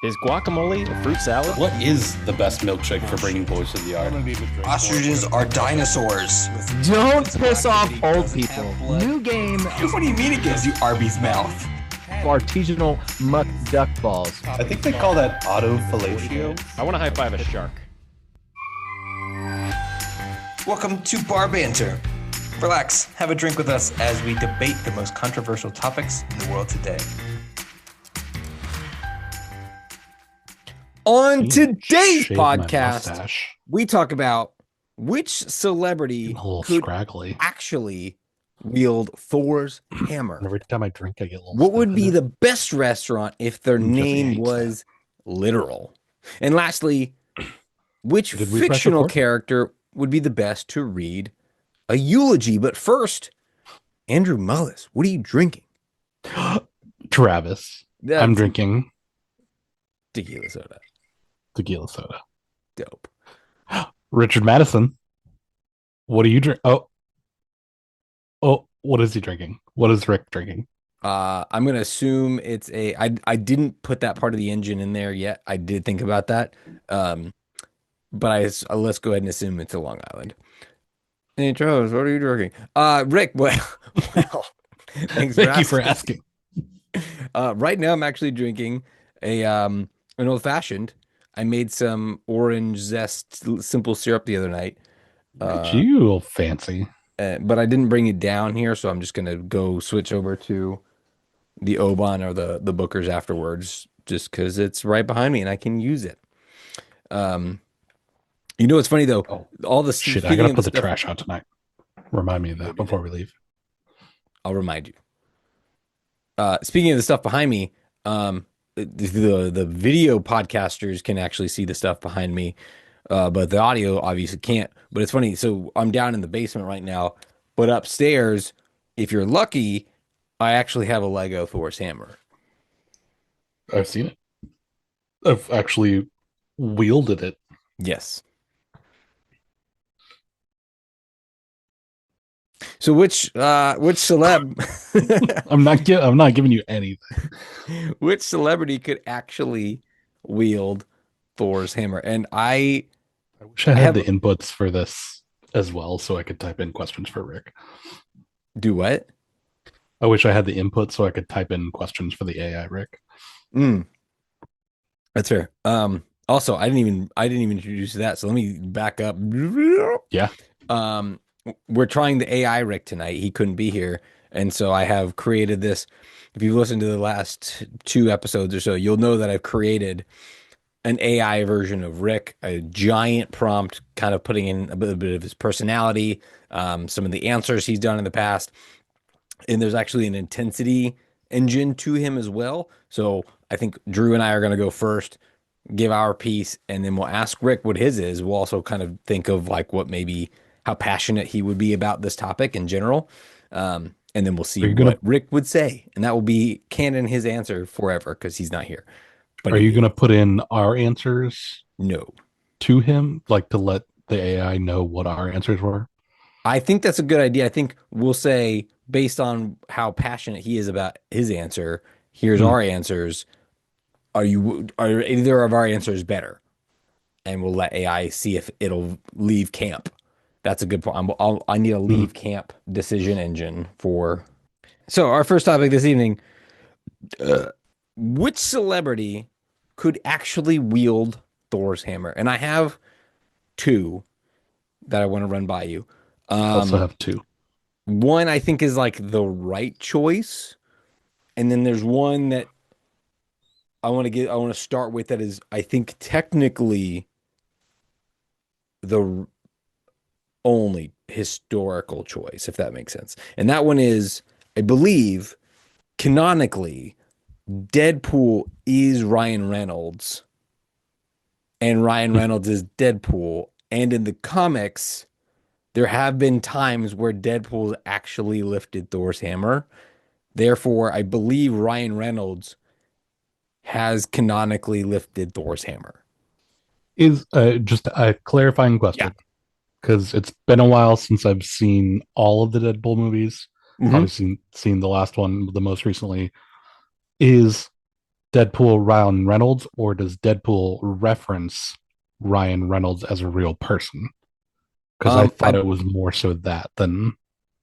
Is guacamole a fruit salad? What is the best milkshake for bringing boys to the yard? Ostriches are dinosaurs. Don't piss off old people. New game. What do you mean it gives you Arby's mouth? Artisanal muck duck balls. I think they call that autofellatio. I want to high five a shark. Welcome to Bar Banter. Relax, have a drink with us as we debate the most controversial topics in the world today. On today's Shave my podcast, mustache. we talk about which celebrity A little could scraggly. actually wield Thor's hammer. Every time I drink, I get a little. What would stuff be in it. the best restaurant if their Jesse name hates was literal? And lastly, which Did we press fictional record? character would be the best to read a eulogy? But first, Andrew Mullis, what are you drinking? Travis? I'm drinking tequila soda. tequila soda. Dope. Richard Mattison. What are you drink? Oh, what is he drinking? What is Rick drinking? I'm gonna assume it's a. I didn't put that part of the engine in there yet. I did think about that. But let's go ahead and assume it's a Long Island. Hey Charles, what are you drinking? Rick, well, thanks Thank you for asking. Right now I'm actually drinking an old fashioned. I made some orange zest simple syrup the other night. You fancy. But I didn't bring it down here, so I'm just gonna go switch over to the Oban or the Bookers afterwards, just because it's right behind me and I can use it. You know what's funny though? All the Shit, I speaking gotta of put the stuff- trash out tonight. Remind me of that before we leave. I'll remind you. Speaking of the stuff behind me, the video podcasters can actually see the stuff behind me, but the audio obviously can't. But it's funny. So I'm down in the basement right now, but upstairs, if you're lucky, I actually have a Lego Thor's hammer. I've seen it. I've actually wielded it. Yes. So which celeb I'm not giving you anything. which celebrity could actually wield Thor's hammer? And I Wish I I had have- the inputs for this as well, so I could type in questions for Rick. do what? I wish I had the input so I could type in questions for the AI, Rick. That's fair. Also, I didn't even introduce that. So let me back up. Yeah. We're trying the AI Rick tonight. He couldn't be here, and so I have created this. If you've listened to the last 2 episodes or so, you'll know that I've created an AI version of Rick, a giant prompt, kind of putting in a bit of his personality, some of the answers he's done in the past, and there's actually an intensity engine to him as well. So I think Drew and I are going to go first, give our piece, and then we'll ask Rick what his is. We'll also kind of think of like what maybe how passionate he would be about this topic in general. And then we'll see what Rick would say. And that will be canon his answer forever because he's not here. But Are you going to put in our answers No. to him, like to let the AI know what our answers were? I think that's a good idea. I think we'll say, based on how passionate he is about his answer, here's our answers. Are either of our answers better? And we'll let AI see if it'll leave camp. That's a good point. I need a leave camp decision engine for. So our first topic this evening: which celebrity could actually wield Thor's hammer? And I have 2 that I want to run by you. I also have 2. One I think is like the right choice, and then there's one that I want to start with that is I think technically the only historical choice, if that makes sense. And that one is, I believe, canonically, Deadpool is Ryan Reynolds, and Ryan Reynolds is Deadpool. And in the comics, there have been times where Deadpool actually lifted Thor's hammer. Therefore, I believe Ryan Reynolds has canonically lifted Thor's hammer. Is just a clarifying question, because it's been a while since I've seen all of the Deadpool movies. Mhm. Obviously, seen the last one the most recently. Is Deadpool Ryan Reynolds, or does Deadpool reference Ryan Reynolds as a real person? Because I thought it was more so that than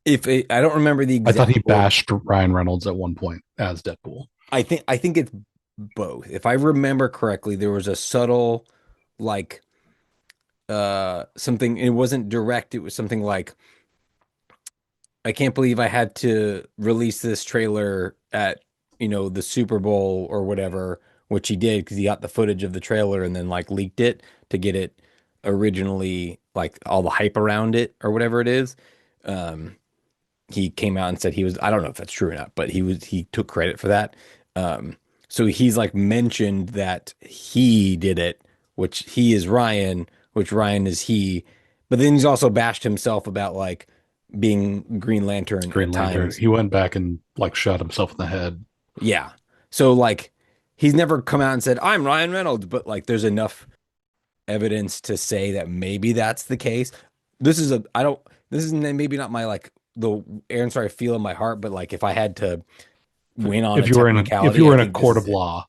I don't remember the I exact thought he quote. bashed Ryan Reynolds at one point as Deadpool. I think it's both. If I remember correctly, there was a subtle like something, it wasn't direct, it was something like, I can't believe I had to release this trailer at, the Super Bowl or whatever, which he did because he got the footage of the trailer and then like leaked it to get it originally, like all the hype around it or whatever it is. He came out and said I don't know if that's true or not, but he took credit for that. So he's like mentioned that he did it, which he is Ryan, which Ryan is he. But then he's also bashed himself about like being Green Lantern Green at Lantern. times. He went back and like shot himself in the head. Yeah. So like he's never come out and said, I'm Ryan Reynolds, but like there's enough evidence to say that maybe that's the case. This is maybe not my like the answer I feel in my heart, but like if I had to win on If a you were in technicality, I a think court this of is it. law,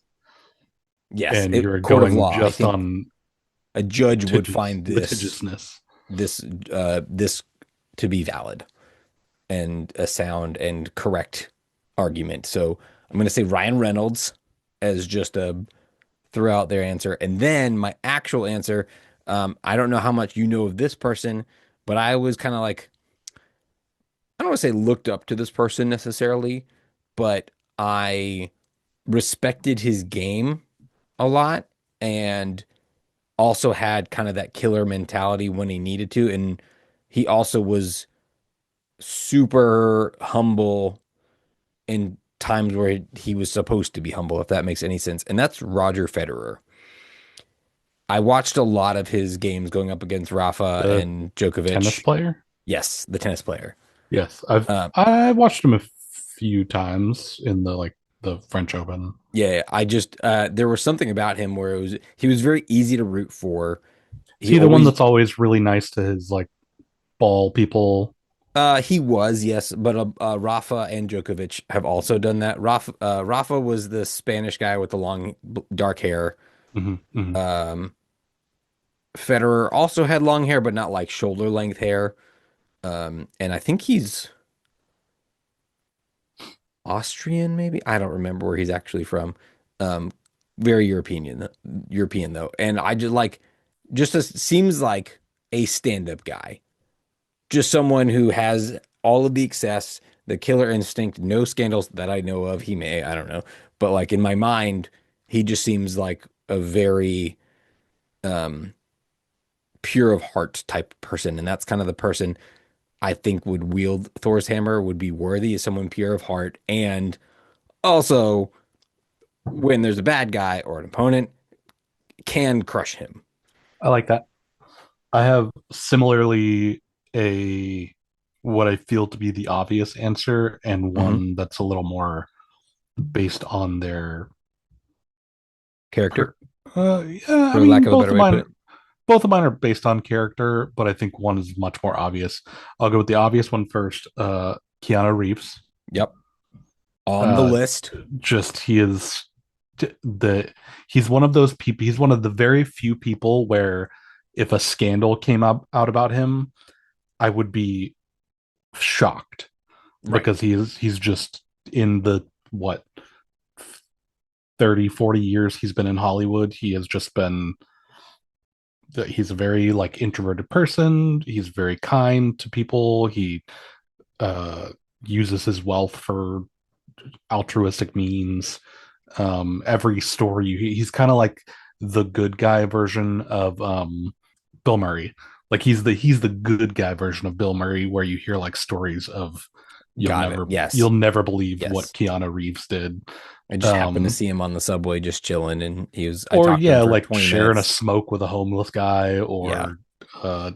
Yes, and you're court of going law. I just think on a judge would find litigiousness, this to be valid and a sound and correct argument. So I'm going to say Ryan Reynolds as just a throw out their answer, and then my actual answer. I don't know how much you know of this person, but I was kind of like, I don't want to say looked up to this person necessarily, but I respected his game a lot and also had kind of that killer mentality when he needed to. And he also was super humble in times where he was supposed to be humble, if that makes any sense. And that's Roger Federer. I watched a lot of his games going up against Rafa the and Djokovic. tennis player. Yes, the tennis player. Yes, I watched him a few times in the French Open. Yeah, I just there was something about him where he was very easy to root for. Is he the one that's always really nice to his like ball people? He was, yes, but Rafa and Djokovic have also done that. Rafa was the Spanish guy with the long dark hair. Mm-hmm, mm-hmm. Federer also had long hair, but not like shoulder length hair. And I think he's Austrian, maybe. I don't remember where he's actually from. Very European though. And I seems like a stand-up guy. Just someone who has all of the excess, the killer instinct, no scandals that I know of. I don't know. But like in my mind, he just seems like a very pure of heart type person. And that's kind of the person I think would wield Thor's hammer, would be worthy, is someone pure of heart. And also, when there's a bad guy or an opponent, can crush him. I like that. I have similarly what I feel to be the obvious answer, and one that's a little more based on their character. Yeah, for lack of a better way to put it. Both of mine are based on character, but I think one is much more obvious. I'll go with the obvious one first. Keanu Reeves. Yep. On the list. Just he's one of those people. He's one of the very few people where if a scandal came out about him, I would be shocked, right? Because he's just in the 30, 40 years he's been in Hollywood. He has just been. He's a very like introverted person. He's very kind to people. He uses his wealth for altruistic means. Every story he's kind of like the good guy version of Bill Murray. Like he's the good guy version of Bill Murray, where you hear like stories of you'll never believe what Keanu Reeves did. I just happened to see him on the subway just chilling, and he was like sharing a smoke with a homeless guy, or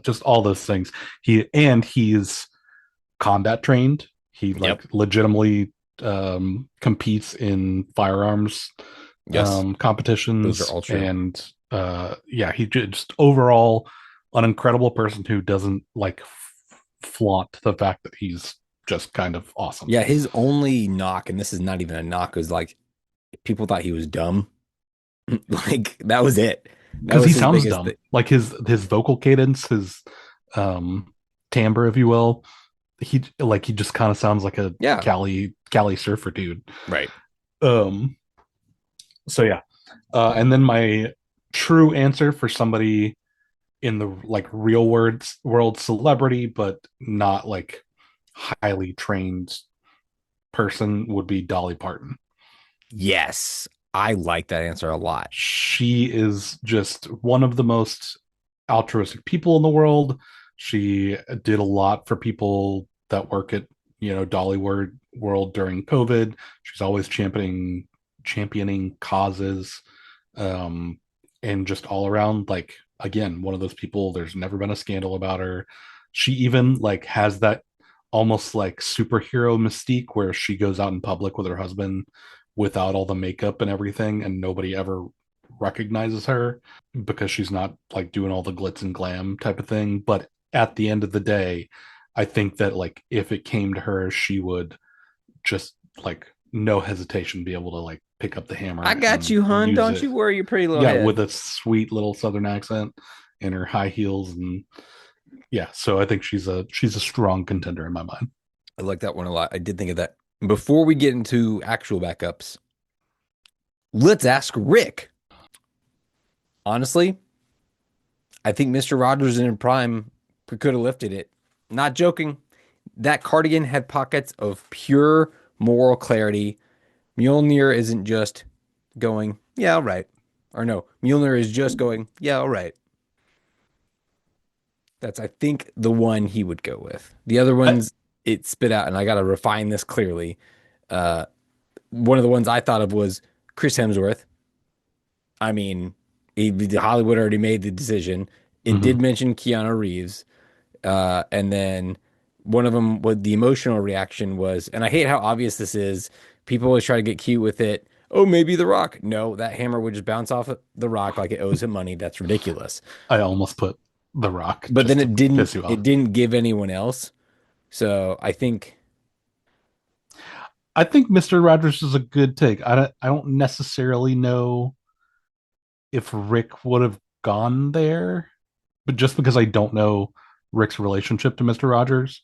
just all those things. He's combat trained. He legitimately competes in firearms competitions. Those are all true. And he just overall an incredible person who doesn't like flaunt the fact that he's just kind of awesome. Yeah, his only knock, and this is not even a knock, is like people thought he was dumb. Like that was it. That Because he was his sounds biggest dumb. Like his vocal cadence, his timbre, if you will. He just kind of sounds like a Yeah. Cali surfer dude. Right. Um. So yeah. And then my true answer for somebody in the like real world celebrity, but not like highly trained person would be Dolly Parton. Yes. I like that answer a lot. She is just one of the most altruistic people in the world. She did a lot for people that work at Dolly World during COVID. She's always championing causes, and just all around, like, again, one of those people. There's never been a scandal about her. She even like has that almost like superhero mystique where she goes out in public with her husband without all the makeup and everything, and nobody ever recognizes her because she's not like doing all the glitz and glam type of thing. But at the end of the day, I think that like if it came to her, she would just like no hesitation be able to like pick up the hammer. I got you, hun. Don't you worry your pretty little head. With a sweet little southern accent and her high heels, and yeah, so I think she's a strong contender in my mind. I like that one a lot. I did think of that. Before we get into actual backups, let's ask Rick. Honestly, I think Mr. Rogers in prime could have lifted it. Not joking. That cardigan had pockets of pure moral clarity. Mjolnir isn't just going, yeah, all right. Or no, Mjolnir is just going, yeah, all right. That's, I think, the one he would go with. The other ones, it spit out, and I got to refine this clearly. One of the ones I thought of was Chris Hemsworth. I mean, Hollywood already made the decision. It did mention Keanu Reeves. And then one of them, what the emotional reaction was, and I hate how obvious this is. People always try to get cute with it. Oh, maybe The Rock. No, that hammer would just bounce off of The Rock like it owes him money. That's ridiculous. I almost put The Rock, but then it didn't. It didn't give anyone else. So I think Mr. Rogers is a good take. I don't necessarily know if Rick would have gone there, but just because I don't know Rick's relationship to Mr. Rogers,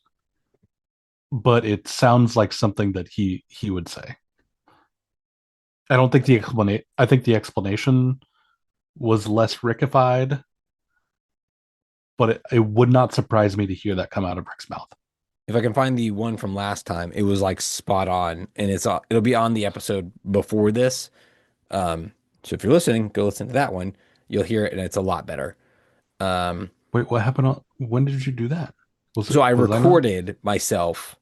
but it sounds like something that he would say. I don't think I think the explanation was less Rickified, but it would not surprise me to hear that come out of Rick's mouth. If I can find the one from last time, it was like spot on, and it'll be on the episode before this. So if you're listening, go listen to that one. You'll hear it, and it's a lot better. Wait, what happened? When did you do that? I recorded myself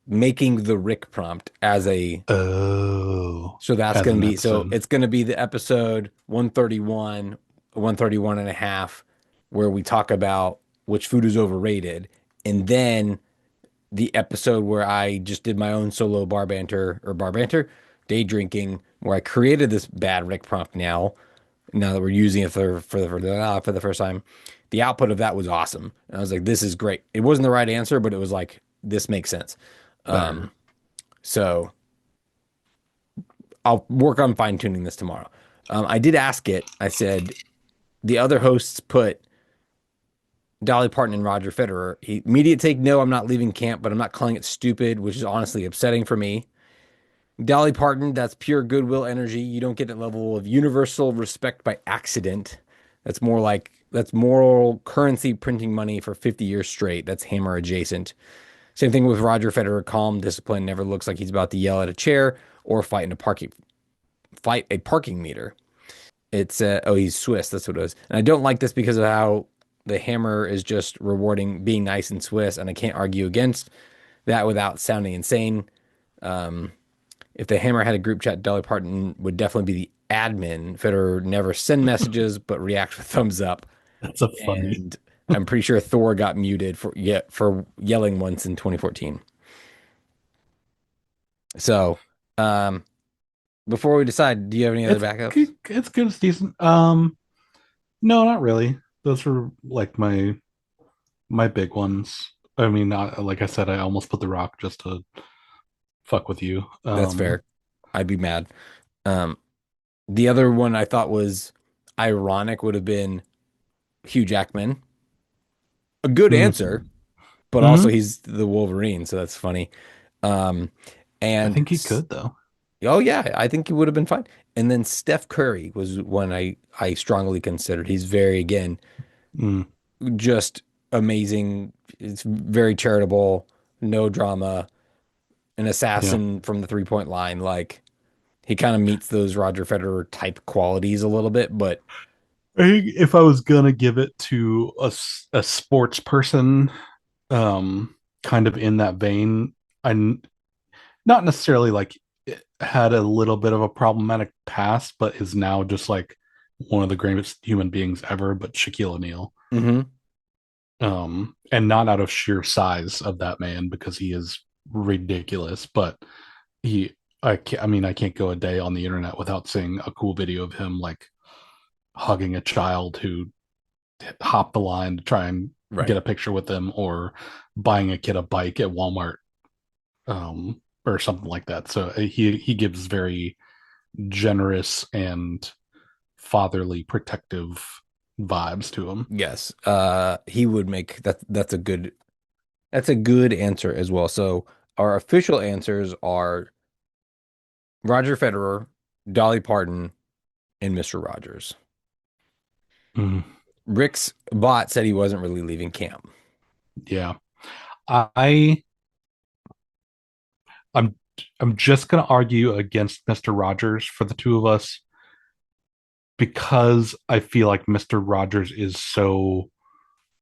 making the Rick prompt as a. Oh. So that's going to be, so it's going to be the episode 131, 131 and a half, where we talk about which food is overrated. And then the episode where I just did my own solo bar banter day drinking, where I created this bad Rick prompt now that we're using it for the first time. The output of that was awesome. And I was like, this is great. It wasn't the right answer, but it was like, this makes sense. So I'll work on fine tuning this tomorrow. I did ask it. I said, the other hosts put Dolly Parton and Roger Federer. Immediate take, no, I'm not leaving camp, but I'm not calling it stupid, which is honestly upsetting for me. Dolly Parton, that's pure goodwill energy. You don't get that level of universal respect by accident. That's more like, that's moral currency printing money for 50 years straight. That's Hammer adjacent. Same thing with Roger Federer, calm, disciplined, never looks like he's about to yell at a chair or fight a parking meter. It's, he's Swiss, that's what it is. And I don't like this because of how the Hammer is just rewarding being nice and Swiss, and I can't argue against that without sounding insane. If the Hammer had a group chat, Dolly Parton would definitely be the admin. Federer never send messages, but react with thumbs up. That's a funny. And I'm pretty sure Thor got muted for yelling once in 2014. So, before we decide, do you have any other backups? It's good. It's decent. No, not really. Those were like my big ones. I mean, like I said, I almost put The Rock just to fuck with you. That's fair. I'd be mad. Um, the other one I thought was ironic would have been Hugh Jackman. A good answer, but also Mm-hmm. he's the Wolverine, so that's funny. Um, I and think he could though. oh yeah, I think he would have been fine. And then Steph Curry was one I strongly considered. He's very again Mm, just amazing. It's very charitable, no drama, an yeah. assassin from the 3-point line. Like he kind of meets those Roger Federer type qualities a little bit, but I think if I was gonna give it to a sports person, kind of in that vein, not necessarily like it had a little bit of a problematic past, but is now just like one of the greatest human beings ever. But Shaquille O'Neal, mm-hmm. And not out of sheer size of that man because he is ridiculous, but he. I mean, I can't go a day on the internet without seeing a cool video of him like hugging a child who hopped the line to try and Right. get a picture with them, or buying a kid a bike at Walmart, or something like that. So he gives very generous and fatherly, protective vibes to him. Yes. He would make that. That's a good answer as well. So our official answers are Roger Federer, Dolly Parton, and Mr. Rogers. Mm, Rick's bot said he wasn't really leaving camp. yeah, I I'm I'm just gonna argue against Mr. Rogers for the two of us because I feel like Mr. Rogers is so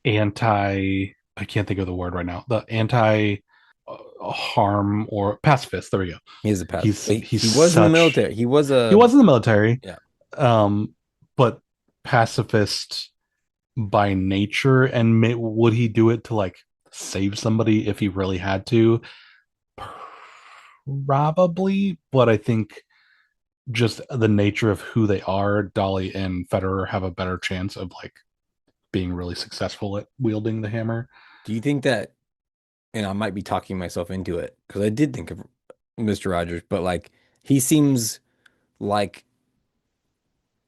anti, I can't think of the word right now, the anti harm or pacifist. There we go. He's a past. He's He was in the such, military. He was he a was in the military, yeah. but pacifist by nature. And would he do it to like save somebody if he really had to? Probably, but I think just the nature of who they are, Dolly and Federer have a better chance of like being really successful at wielding the hammer. Do you think that? And I might be talking myself into it because I did think of Mr. Rogers, but like he seems like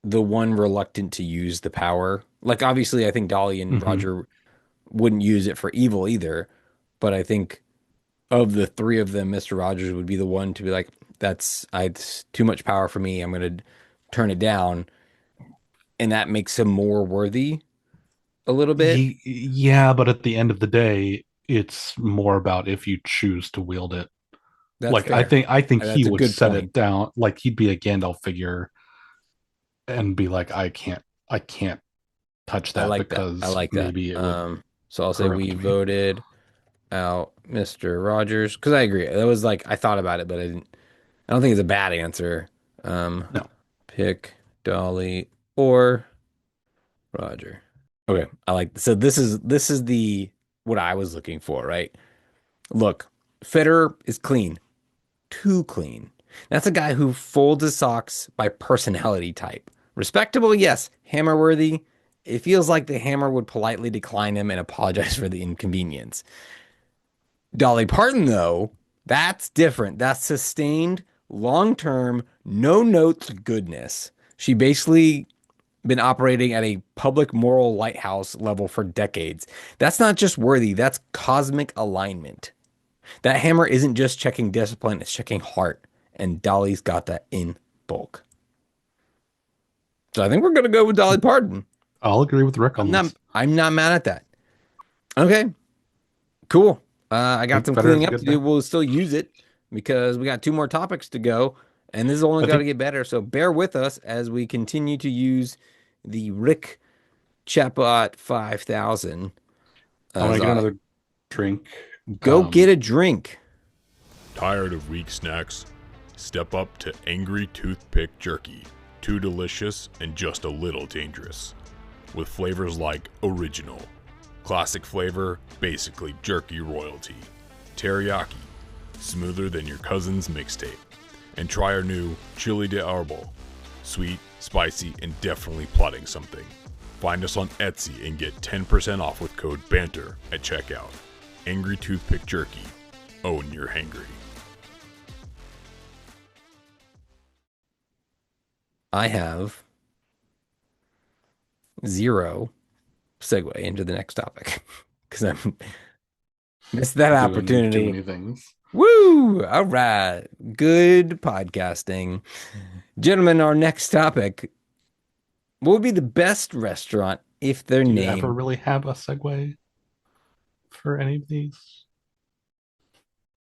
the one reluctant to use the power. Like obviously, I think Dolly and Mm-hmm. Roger wouldn't use it for evil either, but I think of the three of them, Mr. Rogers would be the one to be like, it's too much power for me. I'm gonna turn it down, and that makes him more worthy a little bit. Yeah, but at the end of the day, it's more about if you choose to wield it. That's Like fair. I think he That's a would good set point. it down. Like he'd be a Gandalf figure and be like, I can't touch I that like that. I because like that. maybe it would So I'll say we corrupt me. voted out Mr. Rogers because I agree. That was like I thought about it, but I didn't. I don't think it's a bad answer. Um, No. Pick Dolly or Roger. Okay, I like so this is the what I was looking for, right? Look, Federer is clean, too clean. That's a guy who folds his socks by personality type. Respectable, yes. Hammer worthy. It feels like the hammer would politely decline him and apologize for the inconvenience. Dolly Parton, though, that's different. That's sustained, long term, no notes goodness. She basically been operating at a public moral lighthouse level for decades. That's not just worthy, that's cosmic alignment. That hammer isn't just checking discipline, it's checking heart. And Dolly's got that in bulk. So I think we're gonna go with Dolly Parton. I'll agree with Rick on this. I'm not mad at that. Okay, cool. I I got think some Federer's cleaning a up to good do. pick. We'll still use it because we got two more topics to go, and this is only I got to think get better. So bear with us as we continue to use the Rick Chatbot 5000. I want As to get I another drink. go get a drink. Tired of weak snacks? Step up to Angry Toothpick Jerky. Too delicious and just a little dangerous. With flavors like original, classic flavor, basically jerky royalty, teriyaki, smoother than your cousin's mixtape, and try our new chili de arbol, sweet, spicy, and definitely plotting something. Find us on Etsy and get 10% off with code BANTER at checkout. Angry Toothpick Jerky. Own your hangry. I have zero segue into the next topic because I missed that Doing too opportunity. many things. Woo! All right. Good podcasting. Gentlemen, our next topic. What would be the best restaurant if their Do you name ever really have a segue for any of these?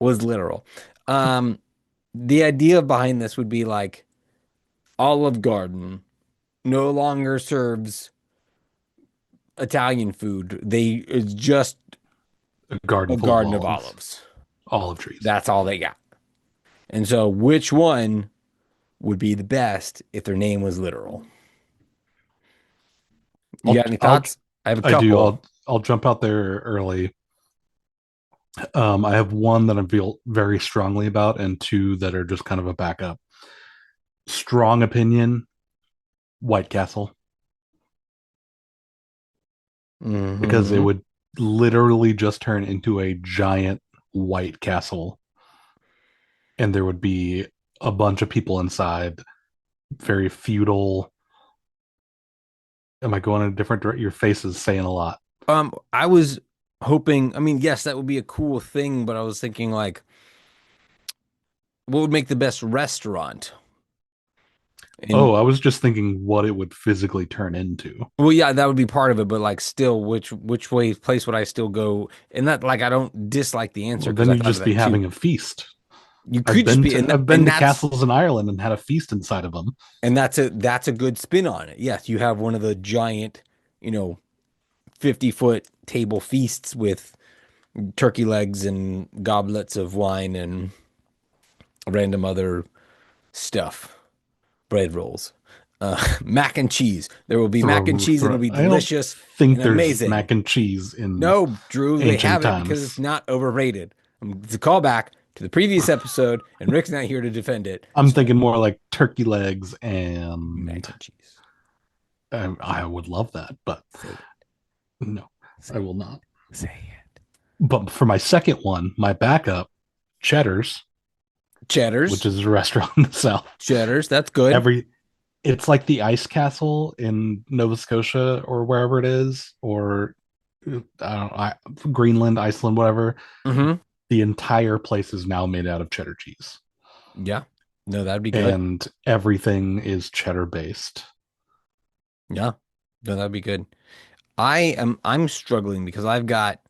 was literal? The idea behind this would be like Olive Garden no longer serves Italian food. It's just A garden a full garden of of olives. olives. Olive trees. That's all they got. And so which one would be the best if their name was literal? You got any thoughts? I have a couple. I do. I'll jump out there early. I have one that I feel very strongly about, and two that are just kind of a backup. Strong opinion, White Castle, because it Mhm. would literally just turn into a giant White Castle, and there would be a bunch of people inside, very feudal. Am I going in a different direction? Your face is saying a lot. I was hoping, I mean, yes, that would be a cool thing, but I was thinking like what would make the best restaurant? And I was just thinking what it would physically turn into. well, yeah, that would be part of it, but like still, place would I still go? And that like I don't dislike the answer Well, because then I you'd thought of just be that having too. a feast. You could just be, I've been and to that's castles in Ireland and had a feast inside of them. and that's a good spin on it. Yes, you have one of the giant, 50-foot table feasts with turkey legs and goblets of wine and random other stuff, bread rolls, mac and cheese. There will be mac and cheese, and it'll be I don't delicious think and there's amazing. mac and cheese in No, Drew, they ancient have it because it's times. not overrated. It's a callback to the previous episode, and Rick's not here to defend it. I'm So, thinking more like turkey legs, mac and and cheese. I would love that, but Say it. no, I will not. Say it. But for my second one, my backup, Cheddar's, Cheddars. which is a restaurant in the South. Cheddars. That's good. It's like the Ice Castle in Nova Scotia or wherever it is, or Greenland, Iceland, whatever. Mm-hmm. The entire place is now made out of cheddar cheese, Yeah. No, that'd be good. and everything is cheddar based. Yeah. No, that'd be good. I'm struggling because I've got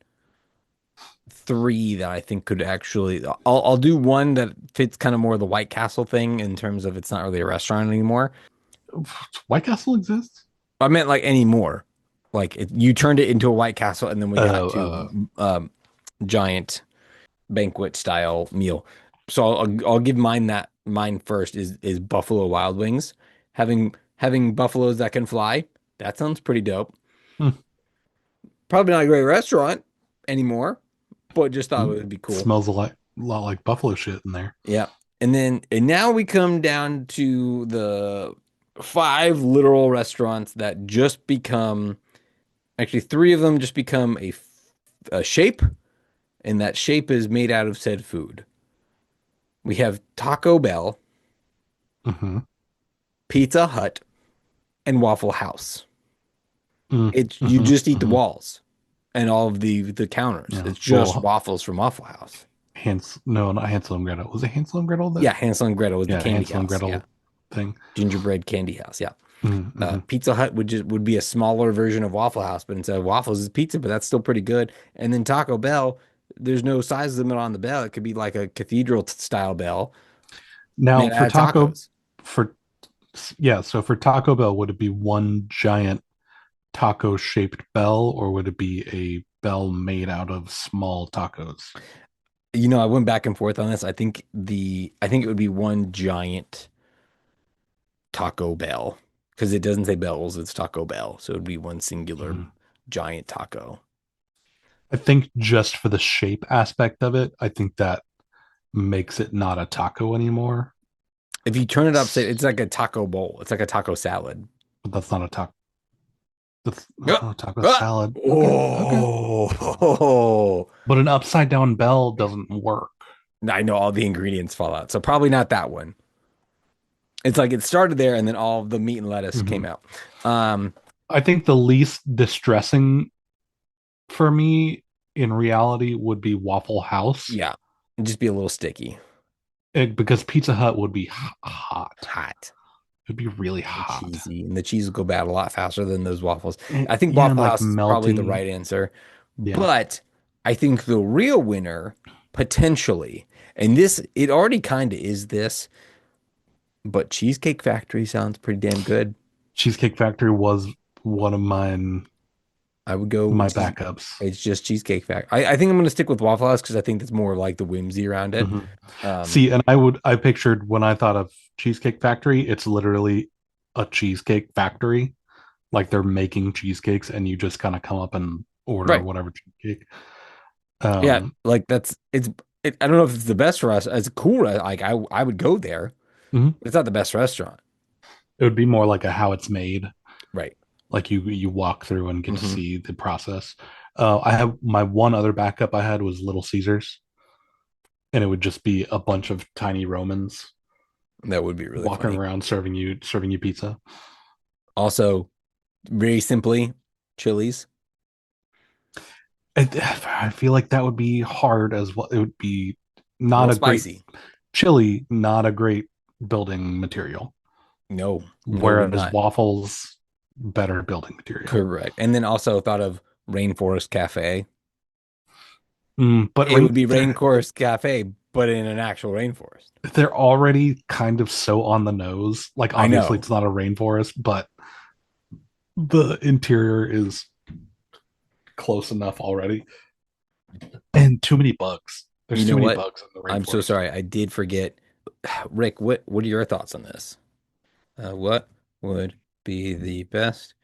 three that I think could actually I'll do one that fits kind of more the White Castle thing in terms of it's not really a restaurant anymore. White Castle exists? I meant like anymore. Like you turned it into a White Castle and then we got to giant banquet style meal. So I'll give mine first is Buffalo Wild Wings. Having buffaloes that can fly, that sounds pretty dope. Hmm. Probably not a great restaurant anymore, but just thought it would be cool. Smells a lot like buffalo shit in there. Yeah. And now we come down to the 5 literal restaurants that just become, actually 3 of them just become a shape, and that shape is made out of said food. We have Taco Bell, Mm-hmm. Pizza Hut, and Waffle House. Mm-hmm. You just eat the walls and all of the counters. Yeah. It's just waffles from Waffle House. Not Hansel and Gretel. Was it Hansel and Gretel? Yeah, Hansel and Gretel was the candy Hansel house. and Gretel Yeah. thing. Gingerbread candy house. Yeah. Mm-hmm. Pizza Hut would be a smaller version of Waffle House, but instead of waffles is pizza, but that's still pretty good. And then Taco Bell, there's no size limit on the bell. It could be like a cathedral style bell. Now for tacos. So for Taco Bell, would it be one giant taco shaped bell, or would it be a bell made out of small tacos? I went back and forth on this. I think it would be one giant Taco Bell because it doesn't say bells, it's Taco Bell. So it would be one singular giant taco. I think just for the shape aspect of it, I think that makes it not a taco anymore. If you turn it upside, it's like a taco bowl. It's like a taco salad. But that's not a taco. That's not a taco salad. Oh. But an upside down bell doesn't work. I know all the ingredients fall out. So probably not that one. It's like it started there, and then all of the meat and lettuce came out. I think the least distressing for me in reality would be Waffle House. Yeah, it'd just be a little sticky. Because Pizza Hut would be hot. It'd be really hot. Cheesy, and the cheese will go bad a lot faster than those waffles. And, I think yeah, Waffle like House is probably the melting. right answer. Yeah. But I think the real winner, potentially, and this, it already kind of is this, but Cheesecake Factory sounds pretty damn good. Cheesecake Factory was one of mine. I would go my with backups. It's just Cheesecake Factory. I think I'm going to stick with Waffle House because I think that's more like the whimsy around it. See, and I pictured when I thought of Cheesecake Factory, it's literally a cheesecake factory. Like they're making cheesecakes and you just kind of come up and order whatever cheesecake. Yeah, like I don't know if it's the best restaurant. It's cool. Like I would go there. But it's not the best restaurant. It would be more like a how it's made. Right. Like you walk through and get to see the process. I have my one other backup I had was Little Caesars. And it would just be a bunch of tiny Romans. That would be really walking funny. around serving you pizza. Also, very simply, Chili's. I feel like that would be hard as well. It would be not a spicy. Great chili, not a great building material. No. Whereas waffles, better building material. Correct. And then also thought of Rainforest Cafe. But it would be Rainforest Cafe, but in an actual rainforest. They're already kind of so on the nose. Like obviously it's not a rainforest, but the interior is close enough already. And too many bugs. There's too many bugs in the rainforest. I'm so sorry. I did forget. Rick, what are your thoughts on this? What would be the best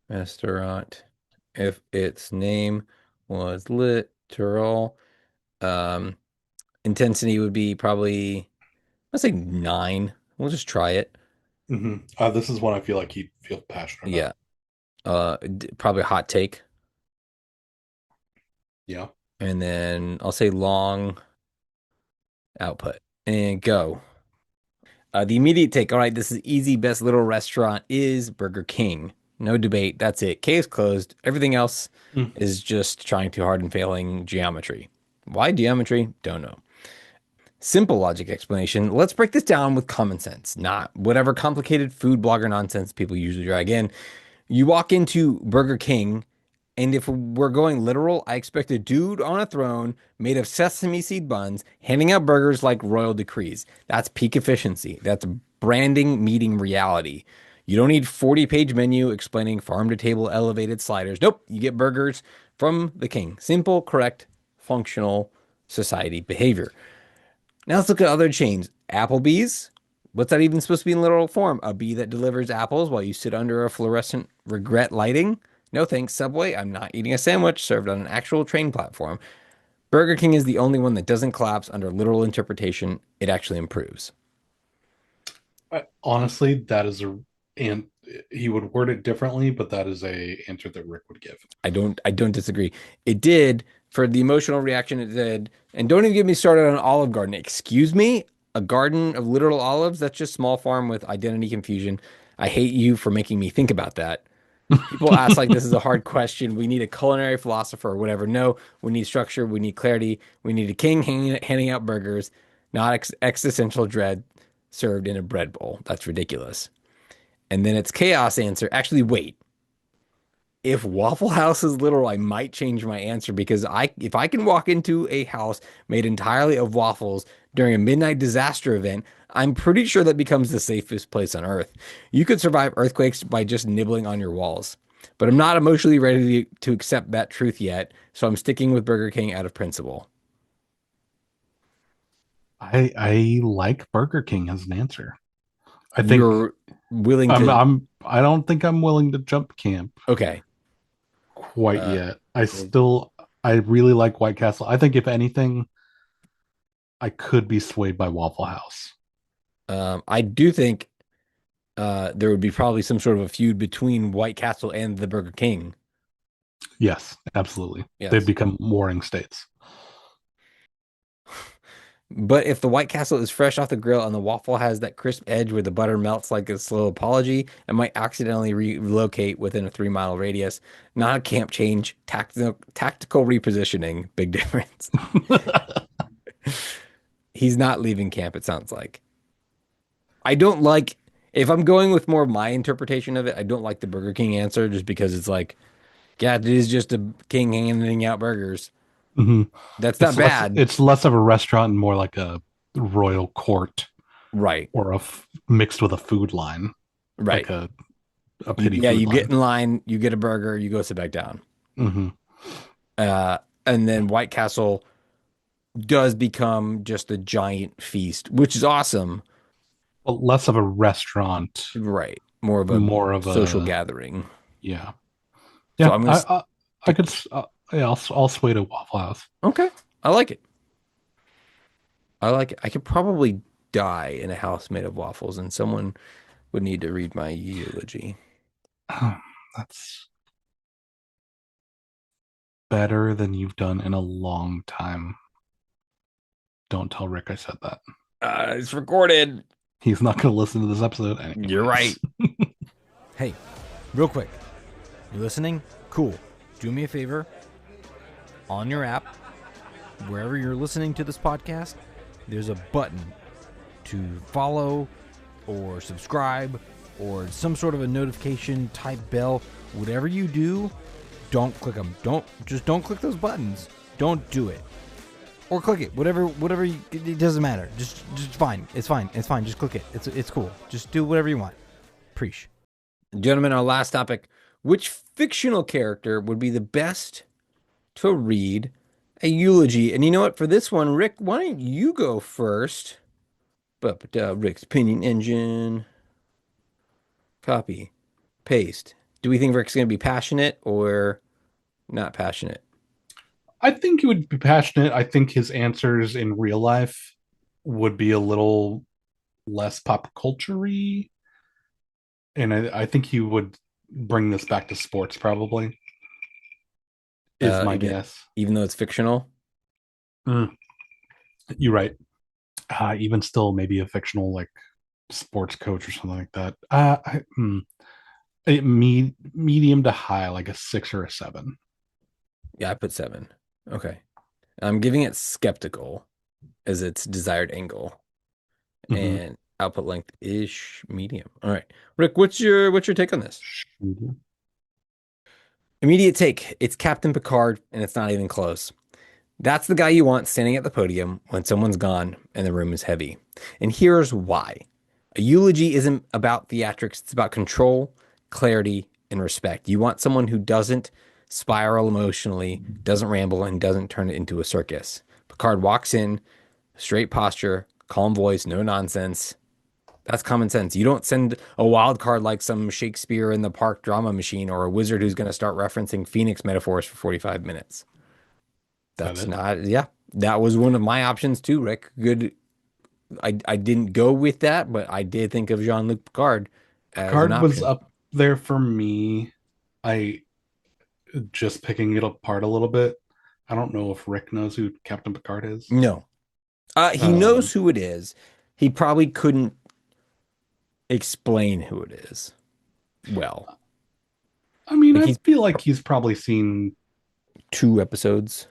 restaurant if its name was literal? Intensity would be probably, let's say 9. We'll just try it. This is one I feel like you'd feel passionate about. Probably a hot take. Yeah. And then I'll say long output and go. The immediate take. All right, this is easy. Best little restaurant is Burger King. No debate. That's it. Case closed. Everything else is just trying too hard and failing geometry. Why geometry? Don't know. Simple logic explanation. Let's break this down with common sense, not whatever complicated food blogger nonsense people usually drag in. You walk into Burger King, and if we're going literal, I expect a dude on a throne made of sesame seed buns handing out burgers like royal decrees. That's peak efficiency. That's branding meeting reality. You don't need 40-page menu explaining farm-to-table elevated sliders. Nope, you get burgers from the king. Simple, correct, functional society behavior. Now let's look at other chains. Applebee's. What's that even supposed to be in literal form? A bee that delivers apples while you sit under a fluorescent regret lighting? No thanks, Subway. I'm not eating a sandwich served on an actual train platform. Burger King is the only one that doesn't collapse under literal interpretation. It actually improves. Honestly, that is and he would word it differently, but that is a answer that Rick would give. I don't disagree. It did for the emotional reaction. It did, and don't even get me started on Olive Garden. Excuse me, a garden of literal olives? That's just small farm with identity confusion. I hate you for making me think about that. People ask like this is a hard question. We need a culinary philosopher or whatever. No, we need structure. We need clarity. We need a king handing out burgers, not existential dread served in a bread bowl. That's ridiculous. And then it's chaos answer. Actually, wait. If Waffle House is literal, I might change my answer because if I can walk into a house made entirely of waffles during a midnight disaster event, I'm pretty sure that becomes the safest place on earth. You could survive earthquakes by just nibbling on your walls. But I'm not emotionally ready to accept that truth yet, so I'm sticking with Burger King out of principle. I like Burger King as an answer. I think you're willing to. I don't think I'm willing to jump camp. Okay. Quite yet. I really like White Castle. I think if anything, I could be swayed by Waffle House. I do think there would be probably some sort of a feud between White Castle and the Burger King. Yes, absolutely. Yes. They've become warring states. But if the White Castle is fresh off the grill and the waffle has that crisp edge where the butter melts like a slow apology, it might accidentally relocate within a 3 mile radius. Not a camp change, tactical repositioning. Big difference. He's not leaving camp, it sounds like. I don't like, if I'm going with more of my interpretation of it, I don't like the Burger King answer just because it's like, yeah, it is just a king handing out burgers. Mm-hmm. That's not bad. It's less of a restaurant and more like a royal court, right? Or mixed with a food line, right? Like a pity. Yeah, food you line. Get in line, you get a burger, you go sit back down. Mm-hmm. And then White Castle does become just a giant feast, which is awesome. Well, less of a restaurant, right? More of a social gathering. Yeah. So I could. I'll sway to Waffle House. Okay, I like it. I could probably die in a house made of waffles, and someone would need to read my eulogy. That's better than you've done in a long time. Don't tell Rick I said that. It's recorded. He's not going to listen to this episode anyways. You're right. Hey, real quick. You listening? Cool. Do me a favor. On your app, wherever you're listening to this podcast, there's a button to follow or subscribe or some sort of a notification type bell. Whatever you do, don't click them. Don't click those buttons. Don't do it. Or click it. Whatever it doesn't matter. Just fine. It's fine. Just click it. It's cool. Just do whatever you want. Preach. Gentlemen, our last topic. Which fictional character would be the best to read a eulogy? And you know what? For this one, Rick, why don't you go first? But Rick's opinion engine. Copy. Paste. Do we think Rick's going to be passionate or not passionate? I think he would be passionate. I think his answers in real life would be a little less pop culture-y. And I think he would bring this back to sports, probably. Is my guess. Even though it's fictional? You're right. Even still, maybe a fictional, like, sports coach or something like that. Medium to high, like a 6 or a 7. Yeah, I put 7. Okay. I'm giving it skeptical as its desired angle. Mm-hmm. And output length ish medium. All right. Rick, what's your take on this? Mm-hmm. Immediate take. It's Captain Picard, and it's not even close. That's the guy you want standing at the podium when someone's gone and the room is heavy. And here's why. A eulogy isn't about theatrics. It's about control, clarity, and respect. You want someone who doesn't spiral emotionally, doesn't ramble, and doesn't turn it into a circus. Picard walks in, straight posture, calm voice, no nonsense. That's common sense. You don't send a wild card like some Shakespeare in the Park drama machine or a wizard who's going to start referencing Phoenix metaphors for 45 minutes. That's not, yeah. That was one of my options too, Rick. Good. I didn't go with that, but I did think of Jean-Luc Picard. Picard was up there for me. I just picking it apart a little bit. I don't know if Rick knows who Captain Picard is. No. He knows who it is. He probably couldn't explain who it is well. I mean, I feel like he's probably seen 2 episodes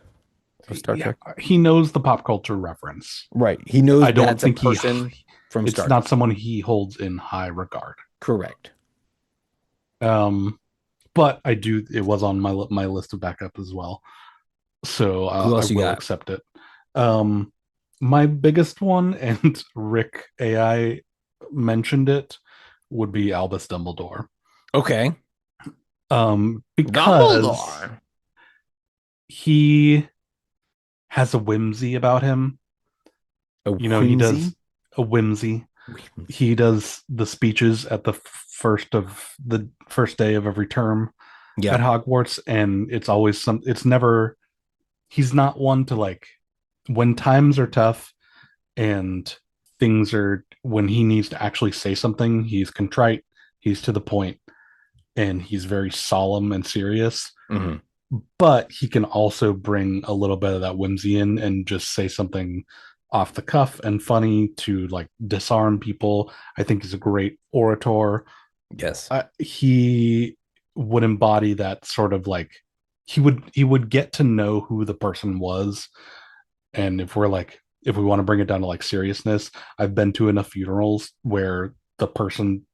of Star Trek. He knows the pop culture reference. Right. He knows I don't think a person from it's Star not Trek. someone he holds in high regard. Correct. But I do, it was on my list of backup as well. So I will accept it. My biggest one, and Rick AI mentioned it, would be Albus Dumbledore. Okay. Because Dumbledore. He has a whimsy about him. He does a whimsy. He does the speeches at the first day of every term at Hogwarts, and it's always he's not one to, like, when times are tough and when he needs to actually say something, he's contrite, he's to the point, and he's very solemn and serious. Mm-hmm. But he can also bring a little bit of that whimsy in and just say something off the cuff and funny to like disarm people. I think he's a great orator. Yes. He would embody that sort of like he would get to know who the person was. And if we want to bring it down to like seriousness, I've been to enough funerals where the person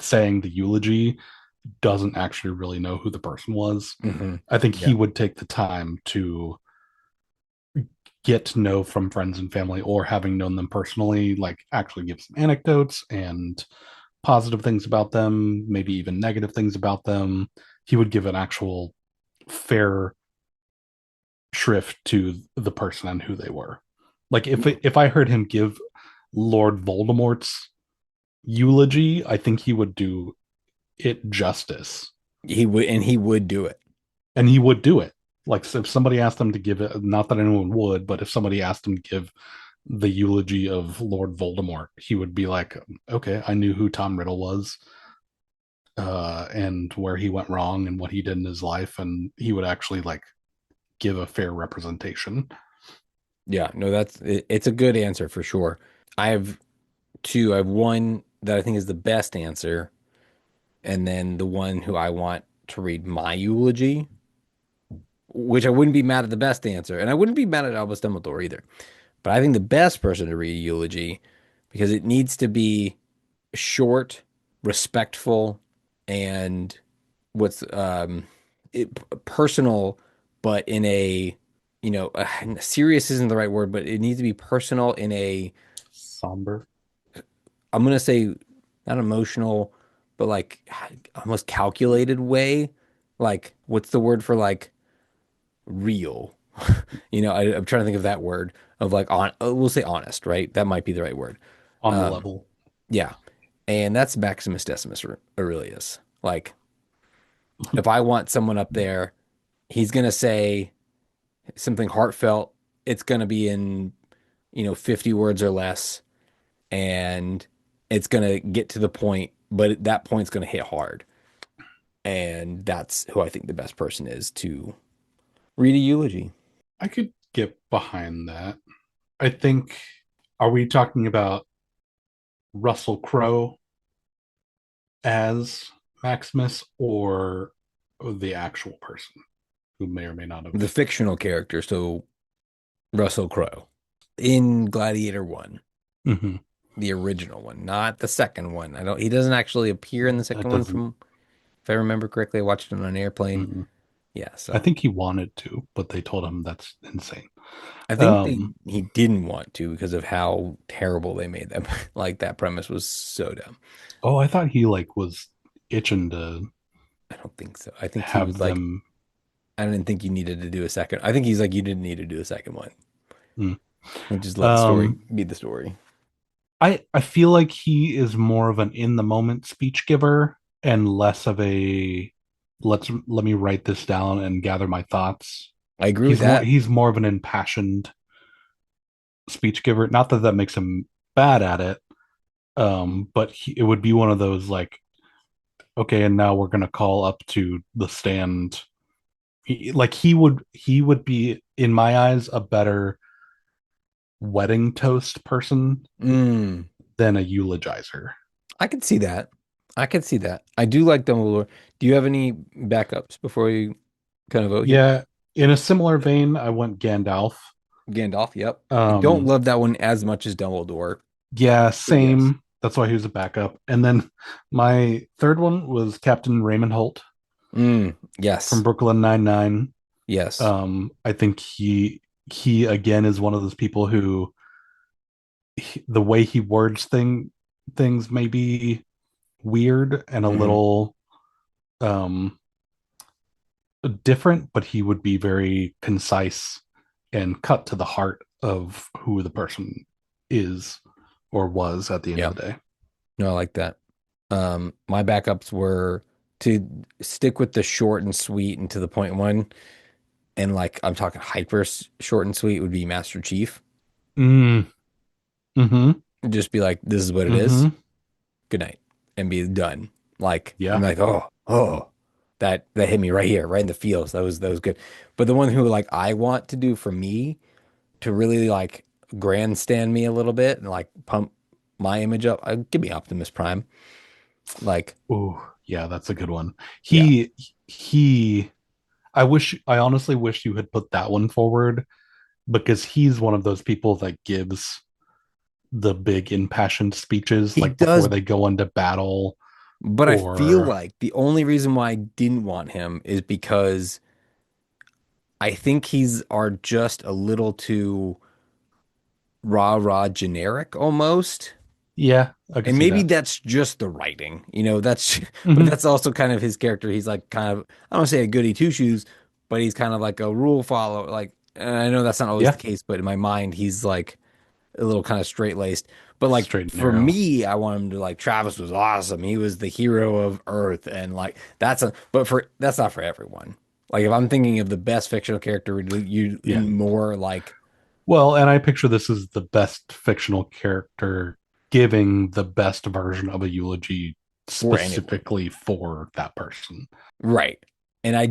saying the eulogy doesn't actually really know who the person was. Mm-hmm. I think he would take the time to get to know from friends and family, or having known them personally, like actually give some anecdotes and positive things about them, maybe even negative things about them. He would give an actual fair shrift to the person and who they were. Like if I heard him give Lord Voldemort's eulogy, I think he would do it justice. He would do it. And he would do it. Like if somebody asked him to give it, not that anyone would, but if somebody asked him to give the eulogy of Lord Voldemort, he would be like, okay, I knew who Tom Riddle was, and where he went wrong and what he did in his life, and he would actually like give a fair representation. Yeah, no, it's a good answer for sure. I have two. I have one that I think is the best answer, and then the one who I want to read my eulogy, which I wouldn't be mad at the best answer, and I wouldn't be mad at Albus Dumbledore either. But I think the best person to read a eulogy, because it needs to be short, respectful, and personal, but in a, serious isn't the right word, but it needs to be personal in a, Somber. I'm gonna say not emotional, but like almost calculated way. Like, what's the word for like real? I'm trying to think of that word of like we'll say honest, right? That might be the right word. On the level. Yeah. And that's Maximus Decimus Aurelius. Like, if I want someone up there, he's going to say something heartfelt. It's going to be in, 50 words or less. And it's going to get to the point, but that point's going to hit hard. And that's who I think the best person is to read a eulogy. I could get behind that. I think, are we talking about Russell Crowe as Maximus, or the actual person who may or may not have? The fictional character, so Russell Crowe in Gladiator 1. Mm-hmm. The original one, not the second one. He doesn't actually appear in the second one if I remember correctly. I watched it on an airplane. Mm-hmm. Yeah, so I think he wanted to, but they told him that's insane. I think he didn't want to because of how terrible they made them. Like, that premise was so dumb. Oh, I thought he like was itching to. I don't think so. I think he have was like, them. I didn't think you needed to do a second. I think he's like, you didn't need to do a second one. Mm. Just let the story be the story. I feel like he is more of an in the moment speech giver and less of a let me write this down and gather my thoughts. I agree with that. He's more of an impassioned speech giver. Not that makes him bad at it, but it would be one of those like, okay, and now we're gonna call up to the stand. He would be, in my eyes, a better wedding toast person than a eulogizer. I could see that. I do like Dumbledore. Do you have any backups before you kind of vote? Yeah, in a similar vein, I went Gandalf. Gandalf, yep. I don't love that one as much as Dumbledore. Yeah, same. Yes. That's why he was a backup. And then my third one was Captain Raymond Holt. Yes. From Brooklyn Nine-Nine. Yes. I think he again is one of those people who the way he words things may be weird and a little different, but he would be very concise and cut to the heart of who the person is or was at the end of the day. No, I like that. My backups were to stick with the short and sweet and to the point one. And like, I'm talking hyper short and sweet would be Master Chief. Just be like, this is what it is. Good night. And be done. Like, I'm like, oh, that hit me right here, right in the feels. That was good. But the one who like I want to do for me to really like grandstand me a little bit and like pump my image up, give me Optimus Prime. Like, Oh, yeah, that's a good one. yeah, He I honestly wish you had put that one forward because he's one of those people that gives the big impassioned speeches he like before does. they go into battle But I feel or like the only reason why I didn't want him is because I think he's are just a little too rah generic almost. yeah, I can And see maybe that. that's just the writing, that's, but Hmm. that's also kind of his character. He's like kind of, I don't say a goody two shoes, but he's kind of like a rule follower. Like, and I know that's not always the Yeah, case, but in my mind, he's like a little kind of straight laced. But like straight and for narrow. me, I want him to like Travis was awesome. He was the hero of Earth, and like that's not for everyone. Like if I'm thinking of the best fictional character, you Yeah. in more like Well, and I picture this as the best fictional character giving the best version of a eulogy for anyone. specifically for that person. Right. And I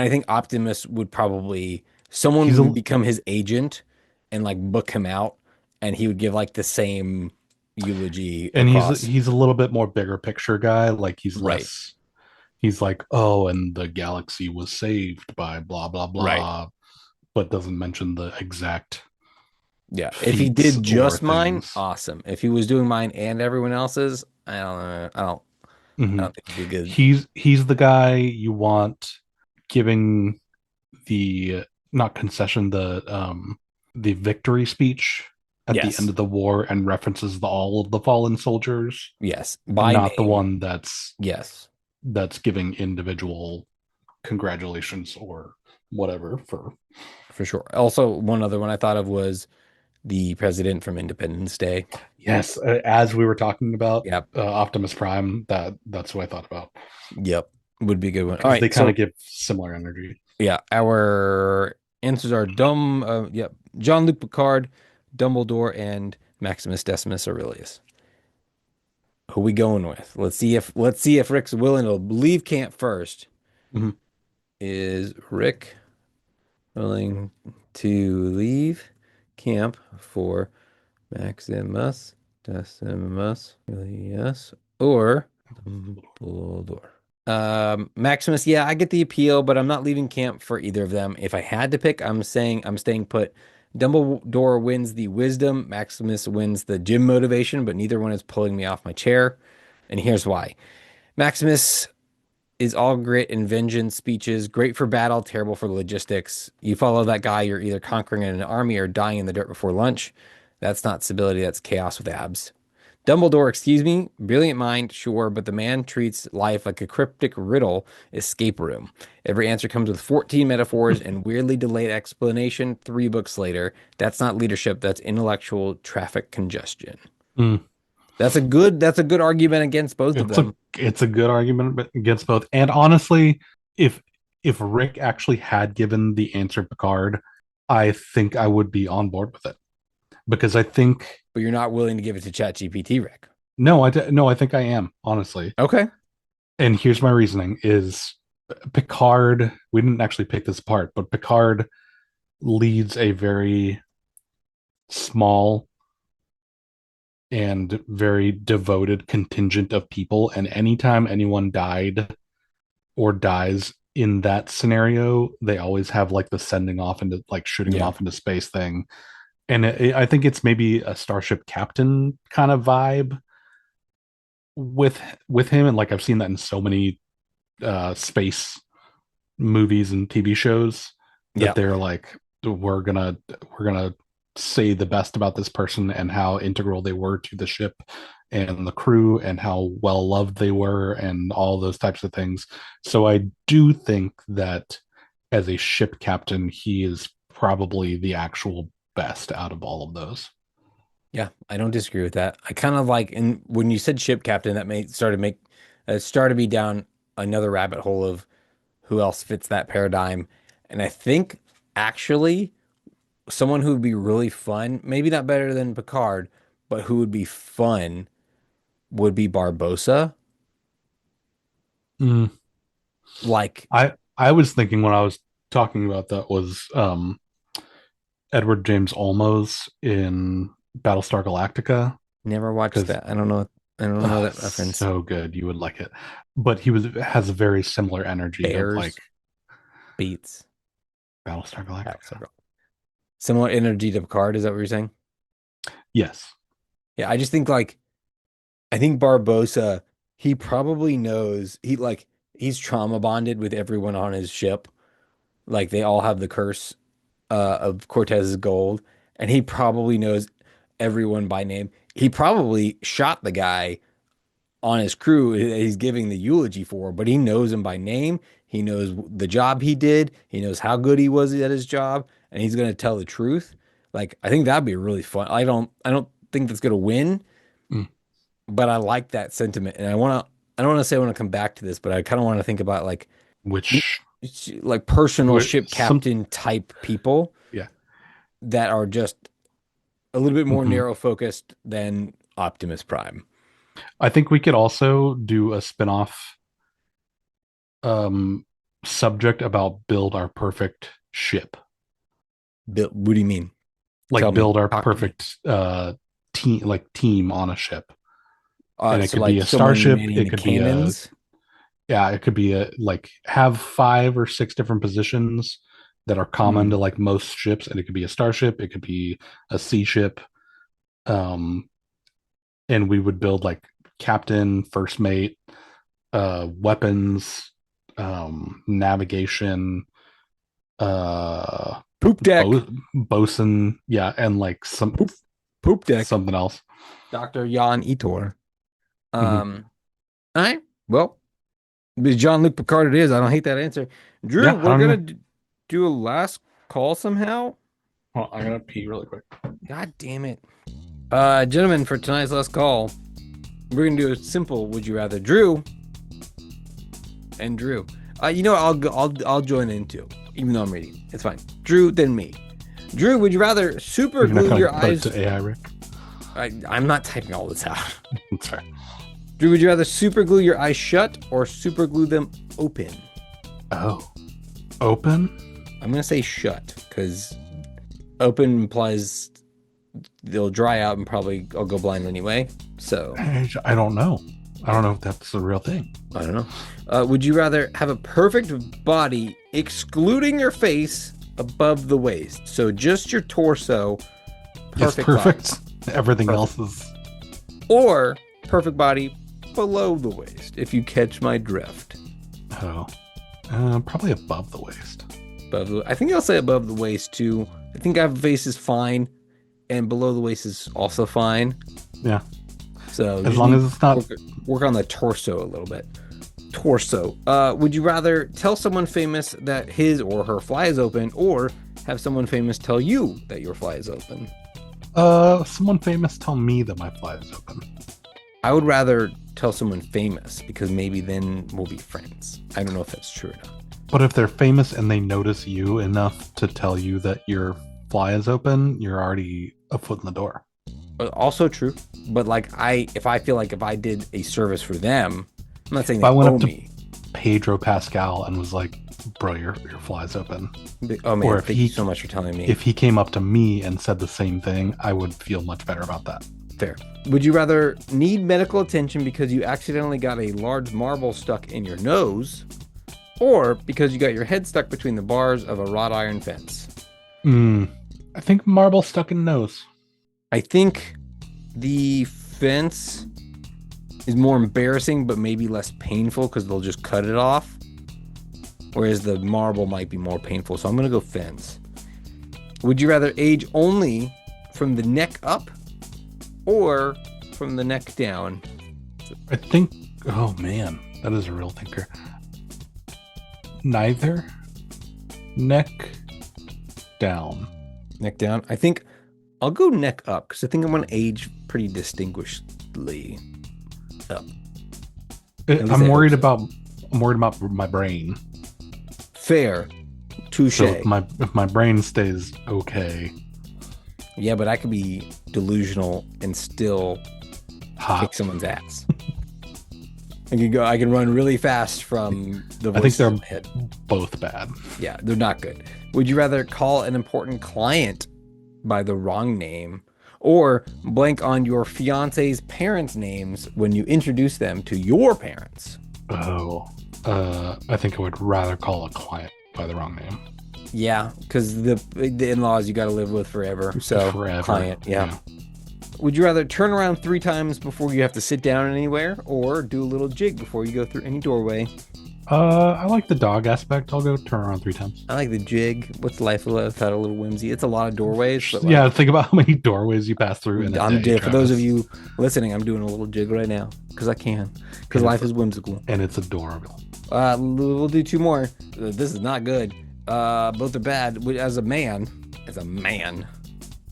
think Optimus would probably, He's someone a would become his agent and like book him out and he would give like the same eulogy and across. he's a little bit more bigger picture guy. Like Right. he's like, oh, and the galaxy was saved by blah blah Right. blah, but doesn't mention the exact Yeah. If he feats did or just mine, things. awesome. If he was doing mine and everyone else's, I Hmm. don't think it'd be good. He's the guy you want giving the not concession the victory speech at the end Yes. of the war and references all of the fallen soldiers, Yes. By not the name. one Yes. that's giving individual congratulations or whatever for. For sure. Also, one other one I thought of was the president from Independence Day. Yes, as we were talking about Yep. Optimus Prime, that's what I thought about Yep. Would be a good one. All because they right. kind of So give similar energy. yeah, our answers are yep, Jean-Luc Picard, Dumbledore, and Maximus Decimus Aurelius. Who we going with? Let's see if Rick's willing to leave camp first. Mhm. Is Rick willing to leave camp for Maximus Decimus Aurelius or Dumbledore? Maximus, yeah, I get the appeal, but I'm not leaving camp for either of them. If I had to pick, I'm saying I'm staying put. Dumbledore wins the wisdom, Maximus wins the gym motivation, but neither one is pulling me off my chair. And here's why. Maximus is all grit and vengeance speeches, great for battle, terrible for logistics. You follow that guy, you're either conquering an army or dying in the dirt before lunch. That's not stability, that's chaos with abs. Dumbledore, excuse me, brilliant mind, sure, but the man treats life like a cryptic riddle escape room. Every answer comes with 14 metaphors and weirdly delayed explanation 3 books later. That's not leadership, that's intellectual traffic congestion. Mm. That's a good argument against both of them. It's a good argument against both. And honestly, if if Rick actually had given the answer Picard, I think I would be on board with it because I think But you're not willing to give it to ChatGPT, Rick. no, I think I am honestly. Okay. And here's my reasoning: is Picard. We didn't actually pick this apart, but Picard leads a very small and very devoted contingent of people, and anytime anyone died or dies in that scenario, they always have like the sending off into like shooting them Yeah. off into space thing. And I think it's maybe a starship captain kind of vibe with him, and like I've seen that in so many space movies and TV shows that Yeah. they're like we're gonna say the best about this person and how integral they were to the ship and the crew and how well loved they were and all those types of things. So I do think that as a ship captain, he is probably the actual best out of all of those. Yeah, I don't disagree with that. I kind of like, and when you said ship captain, that made started me down another rabbit hole of who else fits that paradigm. And I think actually someone who would be really fun, maybe not better than Picard, but who would be fun would be Barbosa. Mm. Like, I was thinking when I was talking about that was Edward James Olmos in Battlestar Galactica. Never watched 'Cause- that. I don't know. I don't know that reference. So good, you would like it. But has a very similar energy Bears. of like Beats. Battlestar Galactica. Similar energy to Picard. Is that what you're saying? Yes. Yeah, I just think like, I think Barbosa, he probably knows he's trauma bonded with everyone on his ship. Like they all have the curse of Cortez's gold, and he probably knows everyone by name. He probably shot the guy on his crew that he's giving the eulogy for, but he knows him by name. He knows the job he did. He knows how good he was at his job, and he's going to tell the truth. Like, I think that'd be really fun. I don't think that's going to win, but I like that sentiment. And I don't want to say I want to come back to this, but I kind of want to think about like personal ship captain type people. Yeah. That are just a little bit more narrow focused than Optimus Prime. I think we could also do a spin-off subject about build our perfect ship. What do you mean? Like build our perfect team on a ship. And it could be a starship, it could be it could be have 5 or 6 different positions that are common to like most ships, and it could be a starship, it could be a sea ship. And we would build like captain, first mate, weapons, navigation, poop deck, bosun, and like some poop deck, something else. Dr. Jan Etor. All right. Well, Jean-Luc Picard it is. I don't hate that answer. Drew, we're gonna do a last call somehow. Well, I'm gonna pee really quick. God damn it. Gentlemen, for tonight's last call, we're gonna do a simple would you rather. Drew and Drew. You know what, I'll join in too, even though I'm reading. It's fine. Drew, then me. Drew, would you rather super glue your eyes to AI, Rick? I'm not typing all this out. That's fair. Drew, would you rather super glue your eyes shut or super glue them open? Oh. Open? I'm gonna say shut, because open implies they'll dry out and probably I'll go blind anyway. So I don't know. I don't know if that's the real thing. I don't know. Would you rather have a perfect body excluding your face above the waist? So just your torso. Perfect. Everything else is. Or perfect body below the waist, if you catch my drift. Oh. Probably above the waist. I think I'll say above the waist too. I think our face is fine, and below the waist is also fine. Yeah. So as long as it's not work on the torso a little bit. Torso. Would you rather tell someone famous that his or her fly is open, or have someone famous tell you that your fly is open? Someone famous tell me that my fly is open. I would rather tell someone famous, because maybe then we'll be friends. I don't know if that's true or not. But if they're famous and they notice you enough to tell you that your fly is open, you're already a foot in the door. Also true. But like if I feel like if I did a service for them, I'm not saying if I went up me. to Pedro Pascal and was like, bro, your fly's open. Oh man, or if thank you so much for telling me. If he came up to me and said the same thing, I would feel much better about that. Fair. Would you rather need medical attention because you accidentally got a large marble stuck in your nose, or because you got your head stuck between the bars of a wrought iron fence? I think marble stuck in nose. I think the fence is more embarrassing, but maybe less painful because they'll just cut it off. Whereas the marble might be more painful. So I'm going to go fence. Would you rather age only from the neck up or from the neck down? I think, oh man, that is a real thinker. Neither. Neck down. Neck down. I think I'll go neck up because I think I'm going to age pretty distinguishedly up. I'm worried about my brain. Fair. Touche. So if my brain stays okay. Yeah, but I could be delusional and still kick someone's ass. I can run really fast from the voice. I think they're head. both bad. Yeah, they're not good. Would you rather call an important client by the wrong name, or blank on your fiance's parents' names when you introduce them to your parents. Oh, I think I would rather call a client by the wrong name. Yeah, because the in-laws you got to live with forever. So Forever. client, yeah. Would you rather turn around 3 times before you have to sit down anywhere, or do a little jig before you go through any doorway? I like the dog aspect. I'll go turn around 3 times. I like the jig. What's life without a little whimsy? It's a lot of doorways. But Yeah, think about how many doorways you pass through in a day, for those of Travis. you listening, I'm doing a little jig right now because I can. Because life is whimsical. And it's adorable. We'll do 2 more. This is not good. Both are bad. As a man,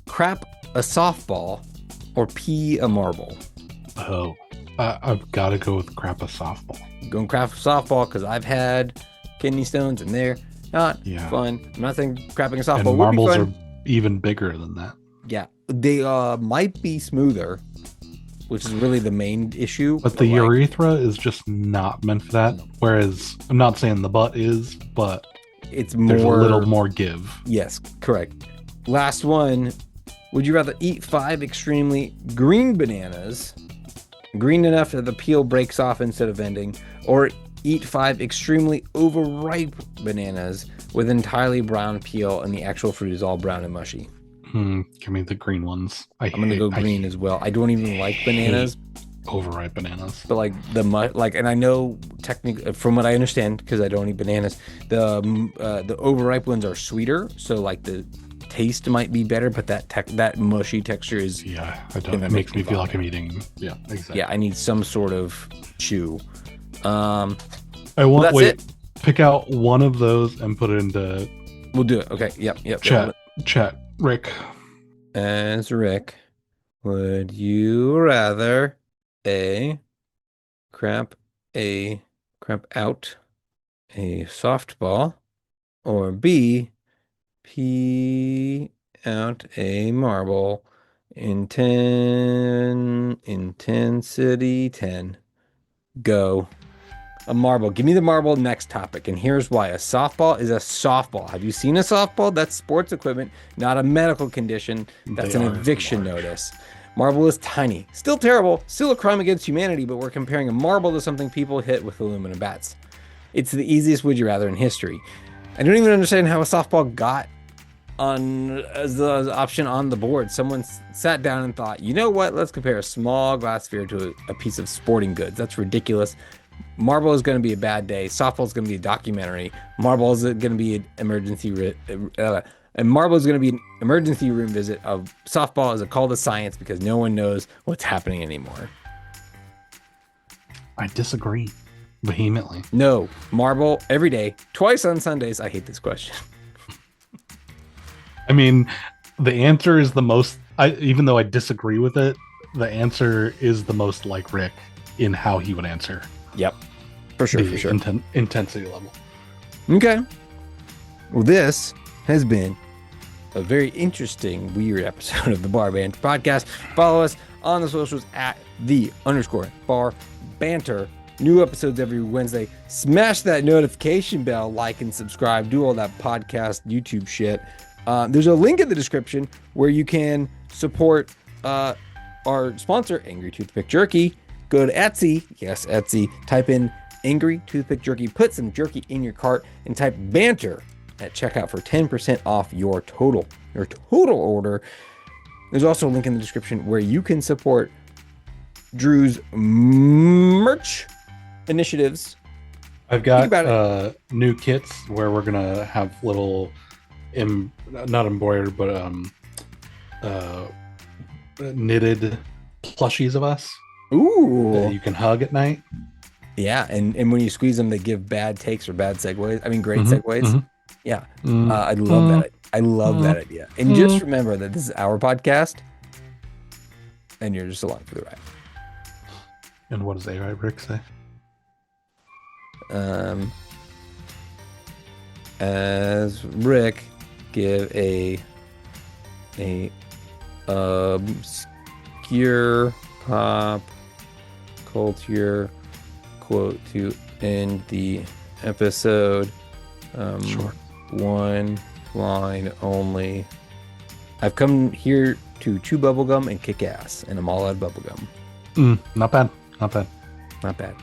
crap a softball or pee a marble. Oh, I've got to go with crap a softball. Going crap a softball because I've had kidney stones and they're not fun. I'm not saying crapping a softball And would be marbles fun. are even bigger than that. Yeah, they might be smoother, which is really the main issue. But the urethra is just not meant for that. Whereas I'm not saying the butt is, but it's there's more a little more give. Yes, correct. Last one. Would you rather eat 5 extremely green bananas, green enough that the peel breaks off instead of ending, or eat 5 extremely overripe bananas with entirely brown peel and the actual fruit is all brown and mushy? Give me the green ones. I'm gonna go green as well. I don't even like bananas, overripe bananas. but like and I know technically from what I understand because I don't eat bananas, the overripe ones are sweeter, so like the taste might be better, but that mushy texture is It makes me feel like I'm eating. Yeah, exactly. Yeah, I need some sort of chew. Wait. it. Pick out one of those and put it into We'll do it. Okay. Yep. chat. Rick. As Rick, would you rather crap out a softball, or B, pee out a marble in intensity 10? Go. A marble. Give me the marble. Next topic. And here's why. A softball is a softball. Have you seen a softball? That's sports equipment, not a medical condition. That's an eviction notice. Marble is tiny. Still terrible. Still a crime against humanity, but we're comparing a marble to something people hit with aluminum bats. It's the easiest would you rather in history. I don't even understand how a softball got on as the option on the board. Someone sat down and thought, you know what? Let's compare a small glass sphere to a piece of sporting goods. That's ridiculous. Marble is going to be a bad day. Softball is going to be a documentary. Marble is going to be an emergency and marble is going to be an emergency room visit. Of softball is a call to science because no one knows what's happening anymore. I disagree vehemently. No, marble every day, twice on Sundays. I hate this question. I mean, the answer is the most. Even though I disagree with it, the answer is the most like Rick in how he would answer. Yep, for sure. Intensity level. Okay. Well, this has been a very interesting, weird episode of the Bar Banter podcast. Follow us on the socials at _Bar Banter. New episodes every Wednesday. Smash that notification bell, like and subscribe. Do all that podcast YouTube shit. There's a link in the description where you can support our sponsor, Hangry Toothpick Jerky. Go to Etsy. Yes, Etsy. Type in Hangry Toothpick Jerky. Put some jerky in your cart and type Banter at checkout for 10% off your total order. There's also a link in the description where you can support Drew's merch initiatives. I've got new kits where we're gonna have little, not embroidered, but knitted plushies of us. Ooh. That you can hug at night. Yeah, and when you squeeze them, they give bad takes or bad segues. I mean, great segues. Yeah, I love that. I love that idea. And just remember that this is our podcast, and you're just along for the ride. And what does AI Rick say? As Rick give a obscure pop culture quote to end the episode. Sure. One line only. I've come here to chew bubblegum and kick ass, and I'm all out of bubblegum. Not bad. Not bad. Not bad.